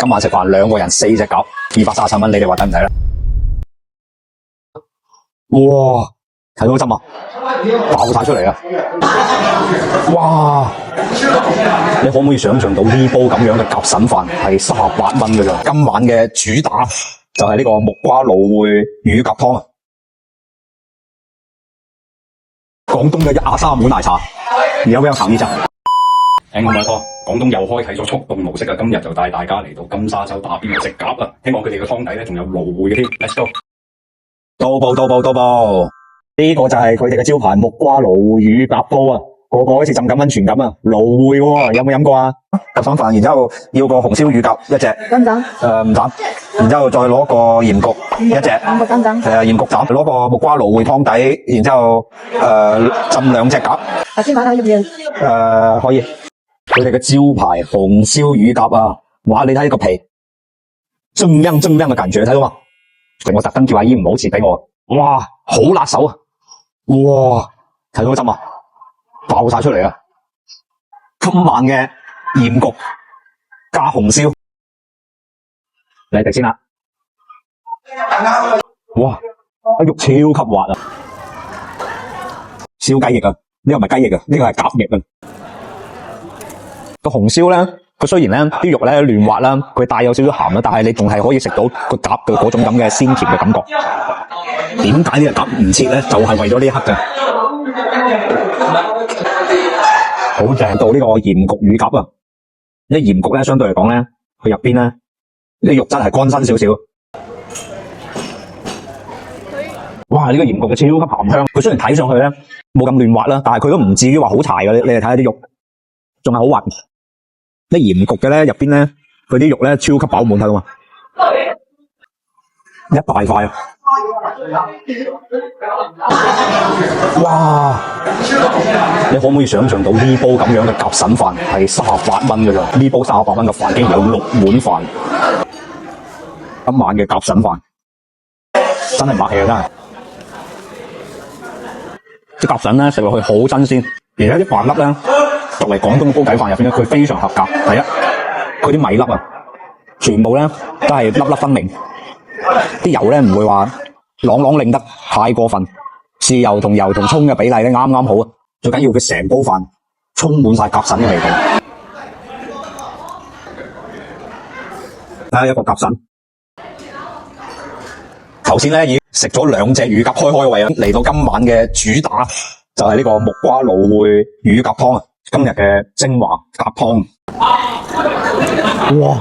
今晚食飯2個人4隻鴿，237蚊，你哋話抵唔抵咧？哇，睇到針啊，爆晒出嚟啊！哇，你可唔可以想象到呢煲咁樣嘅鴿腎飯係38蚊嘅咋？今晚嘅主打就係呢個木瓜蘆薈乳鴿湯啊！廣東嘅123碗奶茶，你有冇考慮一下？我冇錯，廣東又開啟咗速凍模式啊！今日就帶大家嚟到金沙洲打邊爐食鴿啊！希望佢哋嘅湯底咧仲有蘆薈嘅添 ，Let's go！ 到步！呢個就係佢哋嘅招牌木瓜蘆薈乳鴿煲啊！個個好似浸緊溫泉咁啊！蘆薈喎，有冇飲過啊？鴿腎飯，然之後要個紅燒乳鴿1隻，斬唔斬？唔斬。然之後再攞個鹽焗1隻，鹽焗斬。鹽焗斬，攞個木瓜蘆薈湯底，然之後浸2隻鴿。白芝麻要唔要？可以。佢哋嘅招牌紅燒乳鴿啊！哇，你睇呢個皮，錚錚嘅感覺，睇到嘛？我特登叫阿姨唔好切俾我。哇，好辣手啊！哇，睇到針啊，爆晒出嚟啊！今晚嘅鹽焗加紅燒，嚟食先啦！哇，肉超級滑啊！燒雞翼啊，呢個唔係雞翼啊，呢個係鴿翼啊！個紅燒咧，佢雖然咧啲肉咧嫩滑啦，佢帶有少少鹹啦，但係你仲係可以食到個鴿嘅嗰種咁嘅鮮甜嘅感覺。點解呢個鴿唔切咧？就係為咗呢一刻嘅。好正到呢個鹽焗乳鴿啊！呢鹽焗咧相對嚟講咧，佢入邊咧啲肉質係乾身少少。哇！呢個鹽焗嘅超級鹹香，佢雖然睇上去咧冇咁嫩滑啦，但係佢都唔至於話好柴嘅。你哋睇下啲肉，仲係好滑。呢鹽焗嘅咧入邊咧，佢啲肉咧超級飽滿，睇到嘛？一大塊啊！哇！你可唔可以想象到呢煲咁樣嘅鴿腎飯係38蚊嘅咋？呢煲38蚊嘅飯竟然有6碗飯。今晚嘅鴿腎飯真係唔客氣啊！真係。啲鴿腎咧食落去好新鮮，而且啲飯粒咧作為廣東煲仔飯入邊咧，佢非常合格。第一，佢啲米粒啊，全部咧都係粒粒分明，啲油咧唔會話啷啷令得太過分，豉油同油同蔥嘅比例咧啱啱好啊。最緊要佢成煲飯充滿晒鴿腎嘅味道。睇下一個鴿腎，頭先咧已經食咗2隻乳鴿開胃啊！嚟到今晚嘅主打就係呢個木瓜蘆薈乳鴿湯啊！今日嘅精華鴿湯，哇！